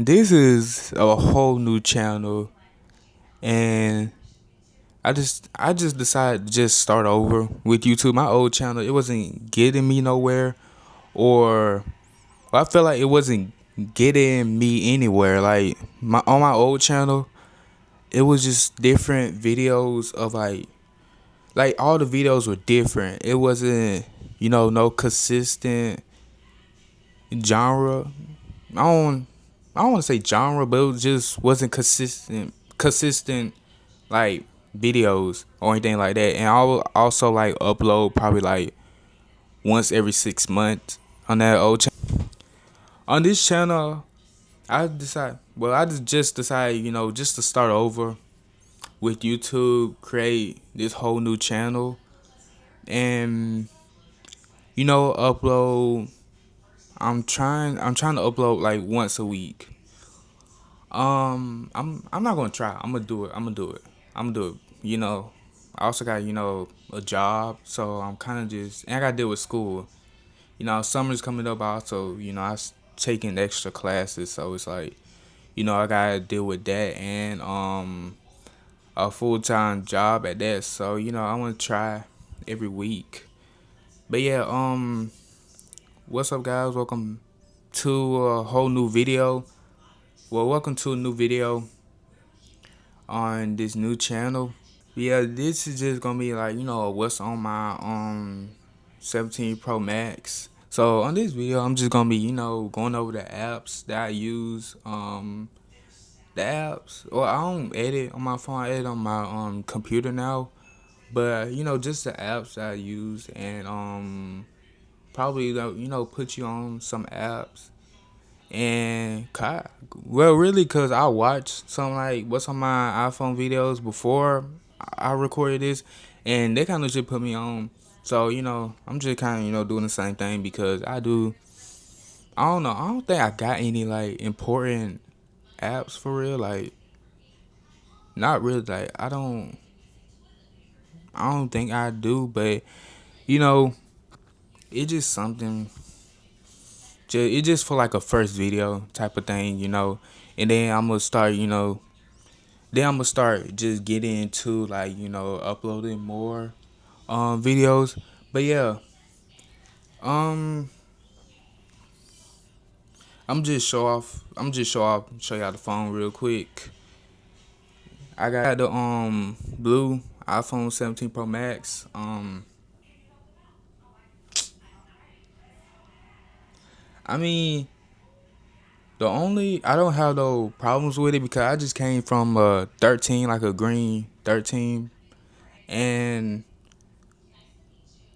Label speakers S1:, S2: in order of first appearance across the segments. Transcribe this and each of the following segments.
S1: This is a whole new channel, and I just decided to just start over with YouTube. My old channel, it wasn't getting me nowhere, or I felt like it wasn't getting me anywhere. Like my old channel, it was just different videos of like all the videos were different. It wasn't no consistent genre. I don't I don't want to say genre, but it just wasn't consistent like videos or anything like that. And I will also like upload probably like once every 6 months on that old channel. On this channel, I just decided, just to start over with YouTube, create this whole new channel, and upload. I'm trying to upload like once a week. I'm not gonna try. I'm gonna do it. I'm gonna do it. I'm gonna do it. I also got a job, so I'm kind of just and I gotta deal with school. Summer's coming up. Also, taking extra classes, so it's like I gotta deal with that and a full time job at that. So I want to try every week. But yeah, what's up, guys? Welcome to a whole new video. Well, welcome to a new video on this new channel. Yeah, this is just gonna be like what's on my 17 Pro Max. So on this video, I'm just gonna be going over the apps that I use. The apps, or I don't edit on my phone. I edit on my computer now. But just the apps that I use, and probably put you on some apps. And well, really, cause I watched some like what's on my iPhone videos before I recorded this, and they kind of just put me on. So I'm just kind of doing the same thing because I do. I don't know. I don't think I got any like important apps for real. Like not really. Like I don't. I don't think I do, but you know, it's just something. It just for like a first video type of thing. And then I'm gonna start. Then I'm gonna start just getting into like uploading more videos. But yeah, um show y'all the phone real quick. I got the blue iPhone 17 Pro Max. I mean, I don't have no problems with it because I just came from 13, like a green 13, and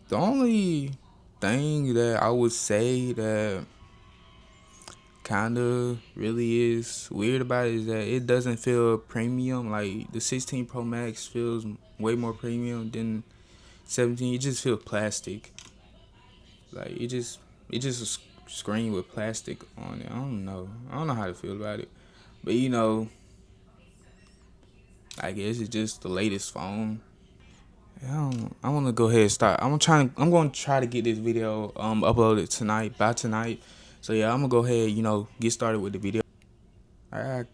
S1: the only thing that I would say that kind of really is weird about it is that it doesn't feel premium. Like the 16 Pro Max feels way more premium than 17. It just feels plastic. Like it just a screen with plastic on it. I don't know. I don't know how to feel about it. But I guess it's just the latest phone. I want to go ahead and start. I'm going to try to get this video uploaded tonight by tonight. So yeah, I'm gonna go ahead. Get started with the video. I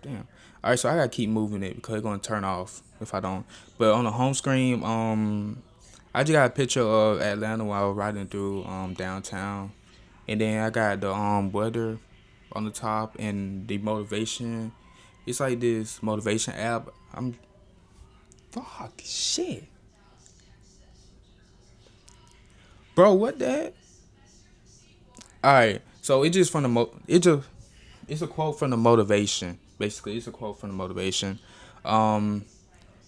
S1: Damn. All right, so I gotta keep moving it because it's gonna turn off if I don't. But on the home screen, I just got a picture of Atlanta while I was riding through downtown, and then I got the weather on the top and the motivation. It's like this motivation app. Fuck shit, bro. What the heck? All right, so it's a quote from the motivation. Basically, it's a quote from the motivation. Um,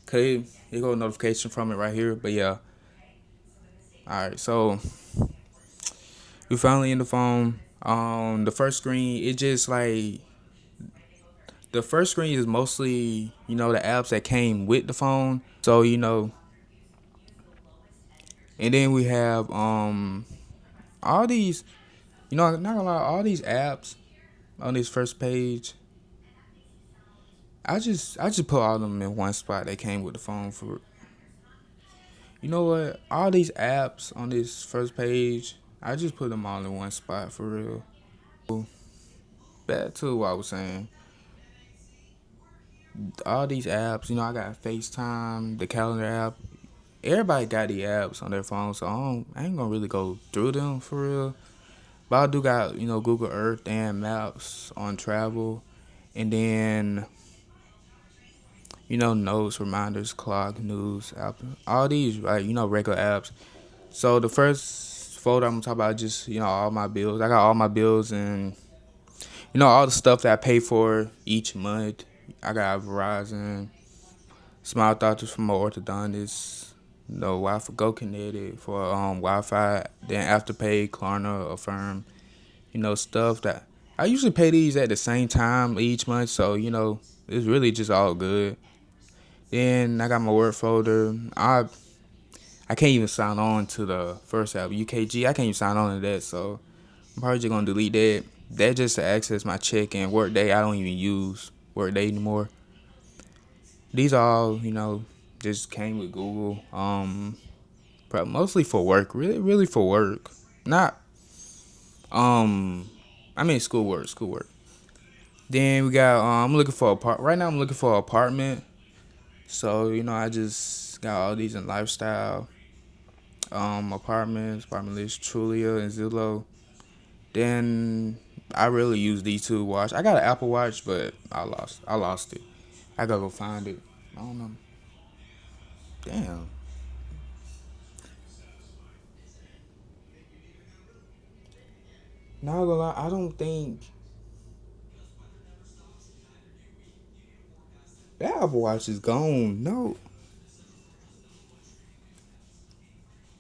S1: Okay, you got a notification from it right here. But yeah, all right. So we finally in the phone. The first screen, it just like the first screen is mostly the apps that came with the phone. So and then we have all these. Not gonna lie, all these apps on this first page. I just put all of them in one spot that came with the phone for. You know what? All these apps on this first page, I just put them all in one spot for real. back to what I was saying. All these apps, I got FaceTime, the calendar app. Everybody got the apps on their phone, so I ain't gonna really go through them for real. But I do got, Google Earth and Maps on travel. And then, notes, reminders, clock, news, app, all these, right, regular apps. So the first folder I'm gonna talk about just, all my bills. I got all my bills and, all the stuff that I pay for each month. I got Verizon, Smile Doctors for my orthodontist, Wi-Fi, Go Kinetic for Wi-Fi, then Afterpay, Klarna, Affirm, stuff that I usually pay these at the same time each month, so it's really just all good. Then I got my work folder. I can't even sign on to the first app, UKG. I can't even sign on to that, so I'm probably just gonna delete that. That just to access my check and Workday. I don't even use Workday anymore. These all, just came with Google. But mostly for work. Really, really for work. Not I mean schoolwork, schoolwork. Then we got I'm looking for a right now I'm looking for an apartment. So, I just got all these in lifestyle. Apartments, apartment list, Trulia and Zillow. Then I really use these two watch. I got an Apple Watch, but I lost it. I gotta go find it. I don't know. Damn. Not gonna lie, I don't think that Apple Watch is gone. No,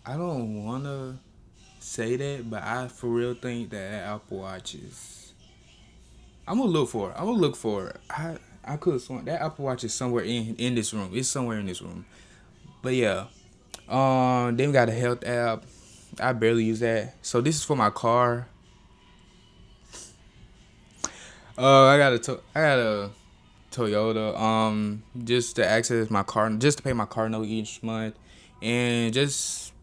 S1: I don't wanna say that, but I for real think that Apple Watch is. I'm gonna look for it. I'm gonna look for it. I could have sworn that Apple Watch is somewhere in this room. It's somewhere in this room. But yeah. Then we got a health app. I barely use that. So this is for my car. I got a Toyota. Just to access my car, just to pay my car note each month, and just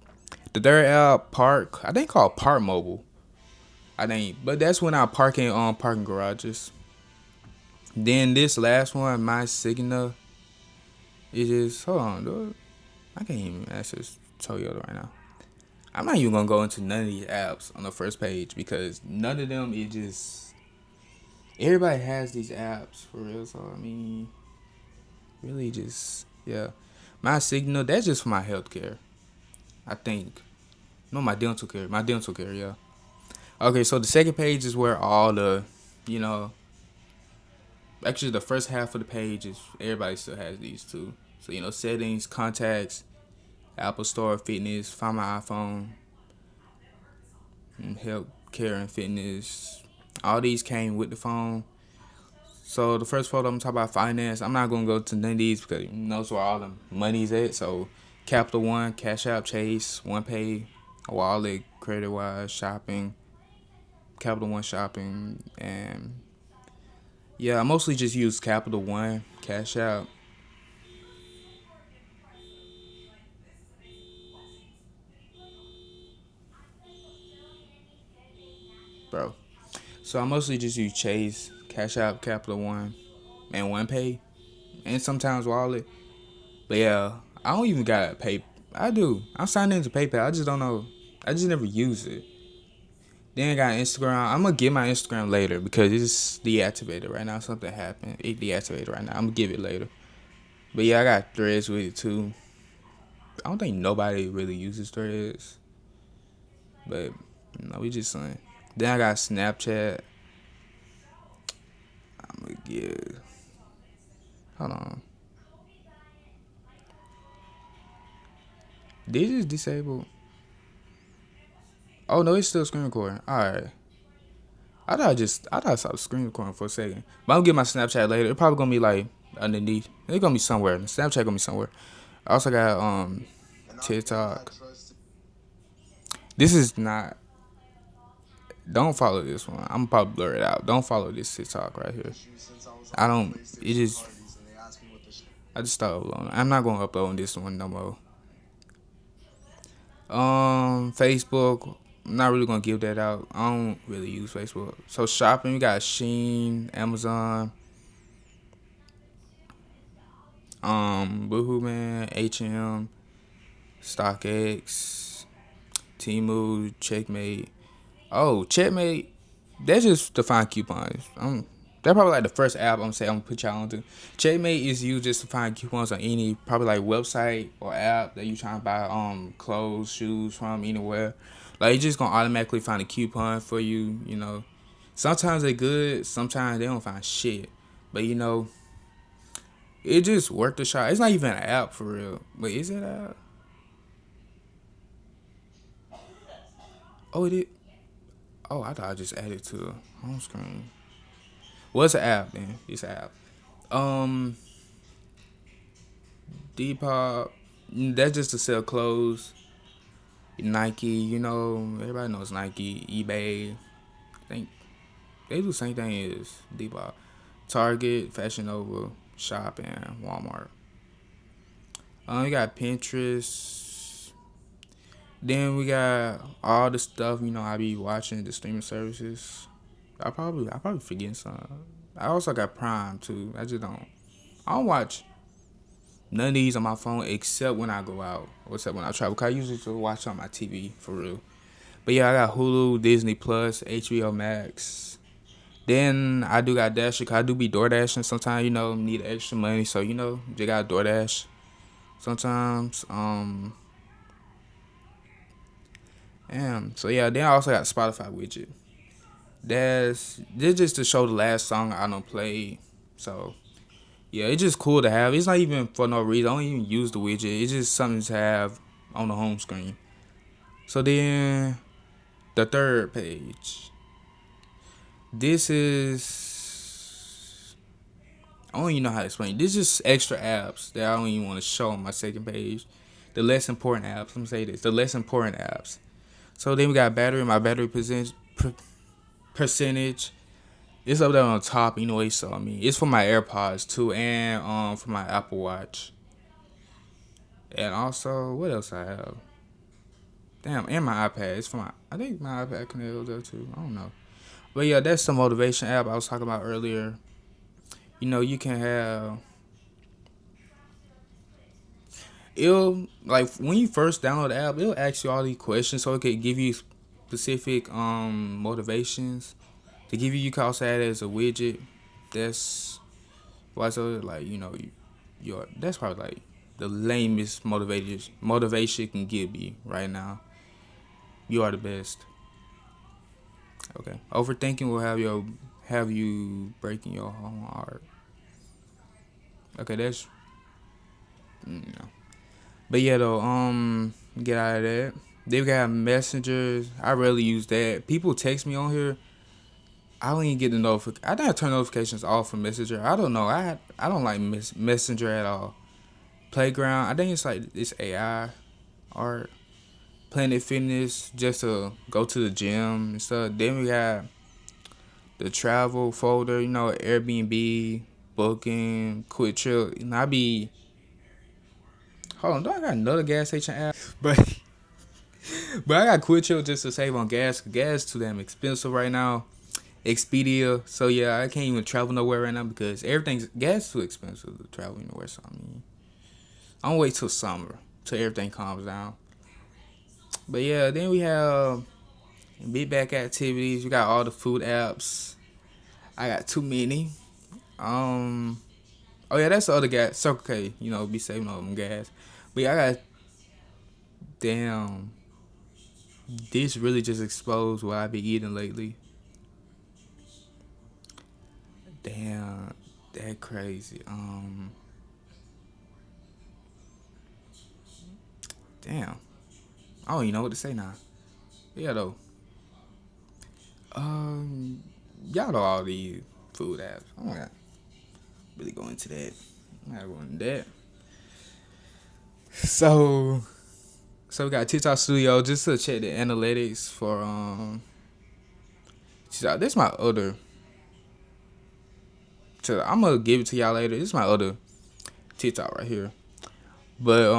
S1: the third app, Park. I think called Park Mobile. I think, but that's when I park in parking garages. Then this last one, my Signal, it is hold on, dude. I can't even access Toyota right now. I'm not even gonna go into none of these apps on the first page because none of them is just everybody has these apps for real. So I mean, really just yeah. My Signal, that's just for my healthcare. I think. No, my dental care. My dental care, yeah. Okay, so the second page is where all the, you know, actually the first half of the page is everybody still has these two. So settings, contacts, Apple Store, fitness, find my iPhone, and health care and fitness. All these came with the phone. So the first photo I'm talking about finance. I'm not gonna go to none of these because that's where all the money's at. So Capital One, Cash App, Chase, OnePay, Wallet, Credit Wise, Shopping, Capital One Shopping, and yeah, I mostly just use Capital One, Cash App, bro. So I mostly just use Chase, Cash App, Capital One, and OnePay, and sometimes Wallet. But yeah, I don't even got pay. I do. I'm signed into PayPal. I just don't know. I just never use it. Then I got Instagram. I'm gonna get my Instagram later because it's deactivated right now. Something happened. It deactivated right now. I'm gonna give it later. But yeah, I got Threads with it too. I don't think nobody really uses Threads, but we just saying. Then I got Snapchat. I'm gonna get. Hold on. Did it disable? Oh no, it's still screen recording. All right. I saw the screen recording for a second. But I'm gonna get my Snapchat later. It's probably gonna be like underneath. It's gonna be somewhere. Snapchat gonna be somewhere. I also got TikTok. This is not. Don't follow this one. I'm probably blur it out. Don't follow this TikTok right here. I don't. It just. I just started uploading. I'm not gonna upload this one no more. Facebook. I'm not really gonna give that out. I don't really use Facebook. So shopping, we got Shein, Amazon, Boohoo Man, H&M, StockX, Temu, Checkmate. Oh, Checkmate. That's just to find coupons. That's probably like the first app I'm saying I'm gonna put y'all onto. Checkmate is used just to find coupons on any probably like website or app that you trying to buy clothes, shoes from anywhere. Like it's just gonna automatically find a coupon for you. You know, sometimes they good, sometimes they don't find shit. But you know, it just worth the shot. It's not even an app for real. Wait, is it an app? Oh, it is. Oh, I thought I just added to the home screen. What's an app then? It's an app. Um, Depop. That's just to sell clothes. Nike, you know, everybody knows Nike, eBay. I think they do the same thing as Depop. Target, Fashion Nova, Shop, and Walmart. You got Pinterest. Then we got all the stuff, you know, I be watching the streaming services. I probably forgetting some. I also got Prime too. I don't watch none of these on my phone except when I go out. Or except when I travel. Cause I usually just watch on my TV for real. But yeah, I got Hulu, Disney Plus, HBO Max. Then I do got Dash. Cause I do be door dashing sometimes. You know, need extra money, so you know, just got DoorDash sometimes. So yeah. Then I also got Spotify widget. This just to show the last song I don't play. So yeah, it's just cool to have. It's not even for no reason. I don't even use the widget. It's just something to have on the home screen. So then the third page. This is I don't even know how to explain. This is just extra apps that I don't even want to show on my second page. The less important apps. Let me say this. The less important apps. So then we got battery. My battery percentage. It's up there on top anyway. So I mean, it's for my AirPods too, and for my Apple Watch. And also, what else I have? Damn, and my iPad. It's for my. I think my iPad connected there too. I don't know. But yeah, that's the motivation app I was talking about earlier. You know, you can have. It'll like when you first download the app, it'll ask you all these questions so it can give you specific motivations. To give you, you can also add it as a widget. That's why so like you know your that's probably like the lamest motivation can give you right now. You are the best. Okay. Overthinking will have you breaking your own heart. Okay, that's you know. But yeah though, get out of that. They got messengers. I rarely use that. People text me on here. I don't even get the notification. I think I turn notifications off from Messenger. I don't know. I don't like Messenger at all. Playground. I think it's like it's AI art. Planet Fitness just to go to the gym and stuff. Then we got the travel folder, you know, Airbnb, booking, quick trip. You know, I be hold on, do I got another gas station app? But I got quick trip just to save on gas. Gas too damn expensive right now. Expedia, so yeah, I can't even travel nowhere right now because everything's gas too expensive to travel anywhere. So I mean, I'm gonna wait till summer till everything calms down. But yeah, then we have big back activities. We got all the food apps. I got too many. Um. Oh yeah, that's the other gas. Circle K. You know, be saving all them gas. But yeah, I got damn. This really just exposed what I've been eating lately. Damn, that crazy. Damn. I don't even know what to say now. Yeah though. Um, y'all know all these food apps. I'm not really go into that. I'm not going into that. So So we got TikTok Studio just to check the analytics for TikTok. This is my other. I'm gonna give it to y'all later. This is my other TikTok right here. But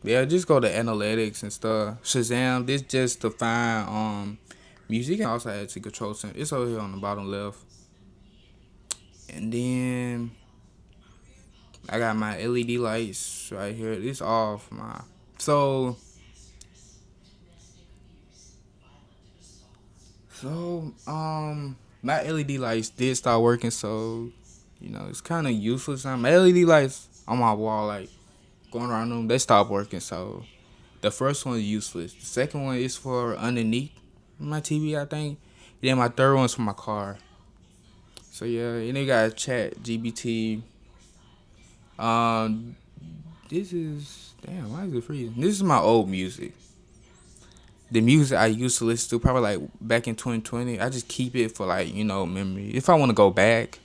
S1: Yeah, just go to analytics and stuff. Shazam, this just to find music. You can also add to control center. It's over here on the bottom left. And then I got my LED lights right here. It's off my so my LED lights did start working, so it's kind of useless now. My LED lights on my wall, like going around them, they stopped working. So the first one is useless. The second one is for underneath my TV, I think. Then my third one's for my car. So yeah, and then you got Chat GBT. Um, this is damn. Why is it freezing? This is my old music. The music I used to listen to probably like back in 2020. I just keep it for like memory. If I want to go back,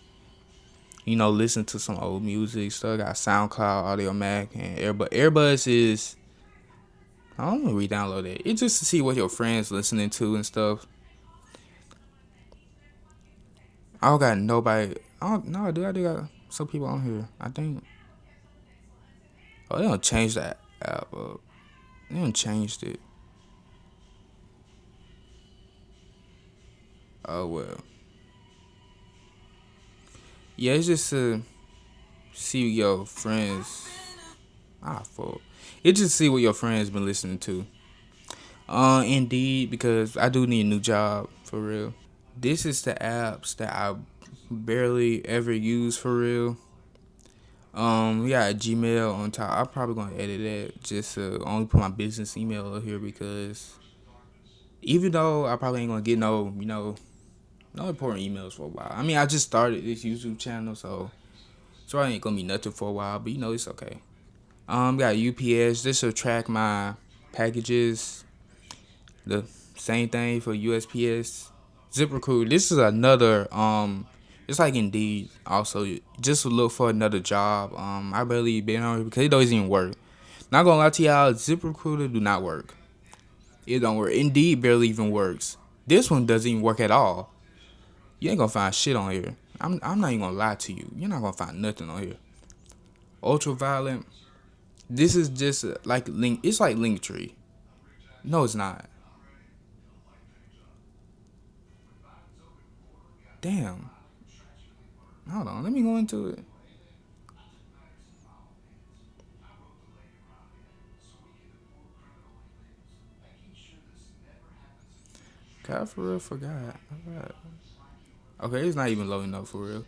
S1: listen to some old music. Still got SoundCloud, Audio Mac, and Airbud. Airbuds is I don't know re-download it. It's just to see what your friends listening to and stuff. I don't got nobody. I don't no, I do got some people on here. I think. Oh, they don't change that app up. They don't changed it. Oh well. Yeah, it's just to see your friends. Fuck. It just see what your friends been listening to. Indeed, because I do need a new job for real. This is the apps that I barely ever use for real. We got Gmail on top. I'm probably gonna edit that just to only put my business email up here because even though I probably ain't gonna get no important emails for a while. I mean, I just started this YouTube channel, so I ain't gonna be nothing for a while. But it's okay. Got UPS. This will track my packages. The same thing for USPS. ZipRecruiter. This is another it's like Indeed also just to look for another job. I barely been on it because it doesn't even work. Not gonna lie to y'all, ZipRecruiter do not work. It don't work. Indeed barely even works. This one doesn't even work at all. You ain't gonna find shit on here. I'm not even gonna lie to you. You're not gonna find nothing on here. Ultraviolet. This is just like link. It's like Linktree. No, it's not. Damn. Hold on. Let me go into it. God, for real, forgot. Okay, it's not even low enough for real.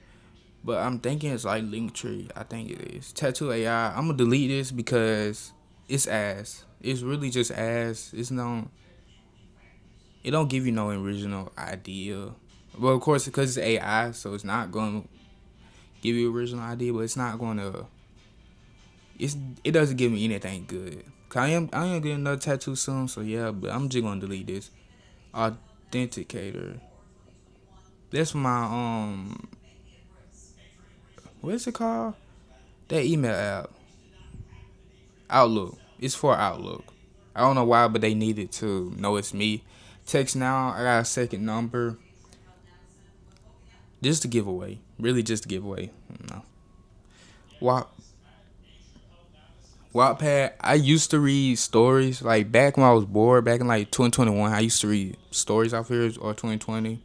S1: But I'm thinking it's like Linktree. I think it is. Tattoo AI. I'm gonna delete this because it's ass. It's really just ass. It's no. It don't give you no original idea. Well, of course, because it's AI, so it's not gonna give you original idea. But it's not gonna. It doesn't give me anything good. 'Cause I am getting another tattoo soon. So yeah, but I'm just gonna delete this. Authenticator. That's my what's it called? That email app. Outlook. It's for Outlook. I don't know why, but they needed to know it's me. Text now. I got a second number. Just to give away. Really, just to give away. No. Wa- Wattpad. I used to read stories like back when I was bored. Back in like 2021, I used to read stories off here or 2020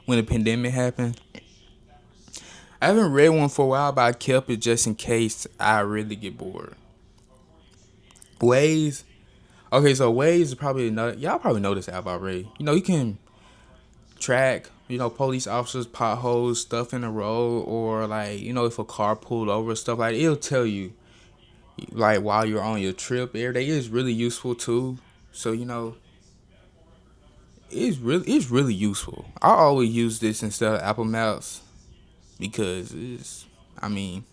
S1: when the pandemic happened. I haven't read one for a while, but I kept it just in case I really get bored. Waze. Okay, so Waze is probably another. Y'all probably know this app already. You can track, police officers, potholes, stuff in the road, or like, if a car pulled over, stuff like that. It'll tell you, like, while you're on your trip every day. It's really useful too. So, it's really useful. I always use this instead of Apple Maps because I mean,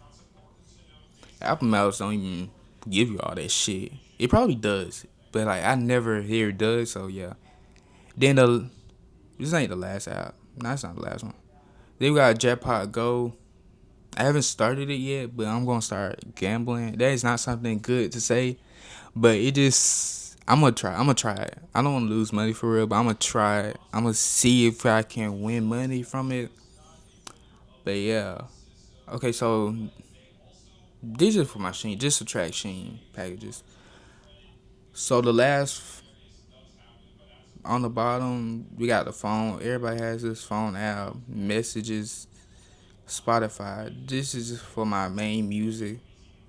S1: Apple Maps don't even give you all that shit. It probably does, but like I never hear it does. So yeah. Then this ain't the last app. No, it's not the last one. Then we got Jackpot Go. I haven't started it yet, but I'm gonna start gambling. That is not something good to say, but it just I'm gonna try. I'm gonna try it. I don't want to lose money for real, but I'm gonna try it. I'm gonna see if I can win money from it. But yeah, okay. So this is for my Sheen, just subtract Sheen packages. So the last on the bottom, we got the phone. Everybody has this phone app, messages, Spotify. This is for my main music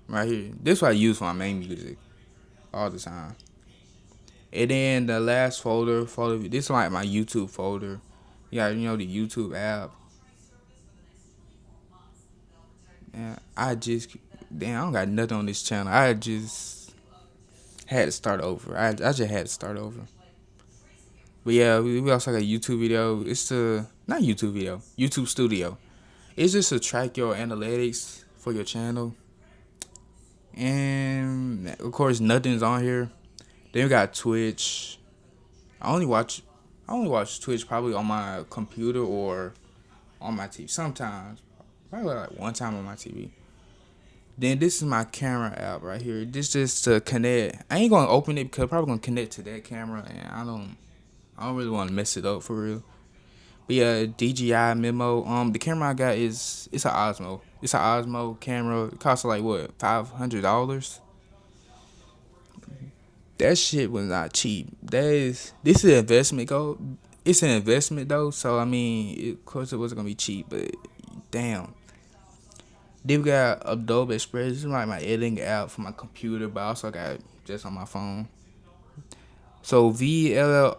S1: right here. This is what I use for my main music all the time. And then the last folder. This is like my YouTube folder. Yeah, the YouTube app. And damn, I don't got nothing on this channel. I just had to start over. I just had to start over. But yeah, we also got a YouTube video. It's the not YouTube video, YouTube Studio. It's just to track your analytics for your channel. And of course, nothing's on here. Then we got Twitch. I only watch, I only watch Twitch probably on my computer or on my TV. Sometimes, probably like one time on my TV. Then this is my camera app right here. This just to connect. I ain't gonna open it because I'm probably gonna connect to that camera, and I don't really want to mess it up for real. But yeah, DJI Memo. The camera I got it's an Osmo. It's an Osmo camera. It costs like what $500. That shit was not cheap. This is an investment go. It's an investment though. So I mean, of course it wasn't gonna be cheap, but damn. Then we got Adobe Express. This is like my editing app for my computer, but I also got just on my phone. So VLLO.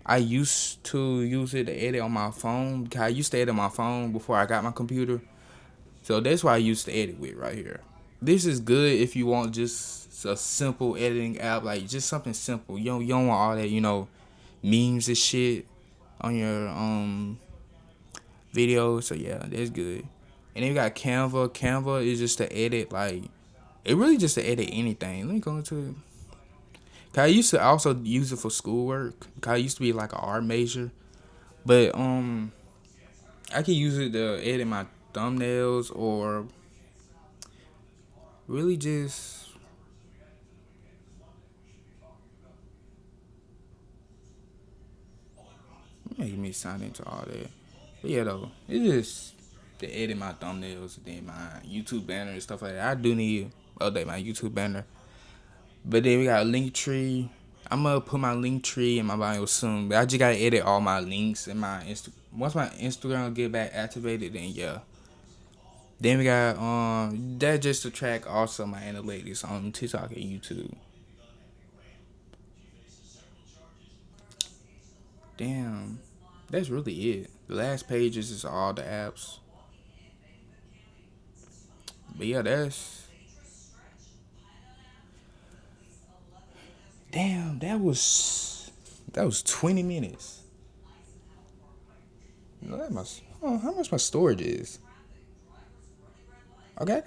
S1: I used to use it to edit on my phone because I used to edit on my phone before I got my computer. So that's what I used to edit with right here. This is good if you want just a simple editing app, like just something simple. You don't want all that, memes and shit on your videos. So yeah, that's good. And then you got Canva. Canva is just to edit like it really just to edit anything. Let me go into it. Cause I used to also use it for schoolwork. Cause I used to be like an art major, but I can use it to edit my thumbnails or really just making me sign into all that. But yeah, though, it's just to edit my thumbnails and then my YouTube banner and stuff like that. I do need to update my YouTube banner. But then we got Linktree. I'm gonna put my Linktree in my bio soon. But I just gotta edit all my links in my Insta. Once my Instagram get back activated, then yeah. Then we got that just to track also my analytics on TikTok and YouTube. Damn, that's really it. The last page is just all the apps. But yeah, damn. That was 20 minutes. How much my storage is? Okay,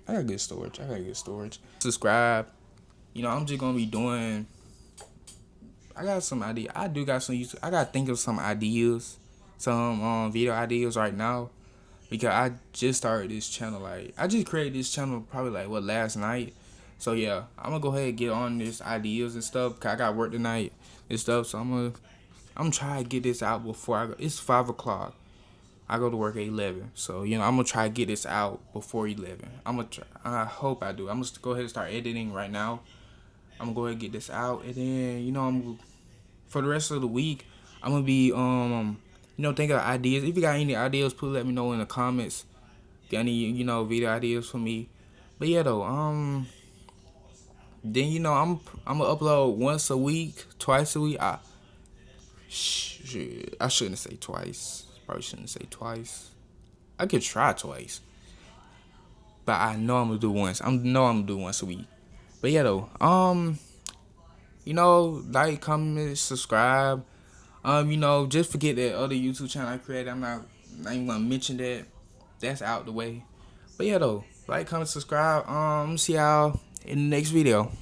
S1: I got good storage. I got good storage. Subscribe. I'm just gonna be doing. I got some idea. I do got some YouTube. I gotta think of some ideas, some video ideas right now, because I just started this channel. Like I just created this channel probably like last night. So yeah, I'm gonna go ahead and get on this ideas and stuff. Cause I got work tonight and stuff. So I'm trying to get this out before I go. It's 5 o'clock. I go to work at 11. So I'm gonna try to get this out before 11. I'm gonna try. I hope I do. I'm gonna go ahead and start editing right now. I'm gonna go ahead and get this out, and then I'm for the rest of the week, I'm gonna be thinking of ideas. If you got any ideas, please let me know in the comments. Got any video ideas for me? But yeah though, then I'm gonna upload once a week, twice a week. I shouldn't say twice. Probably shouldn't say twice. I could try twice, but I know I'm gonna do once. I'm gonna do once a week. But yeah though, like, comment, subscribe. Just forget that other YouTube channel I created. I'm not even gonna mention that. That's out the way. But yeah though, like, comment, subscribe. See y'all in the next video.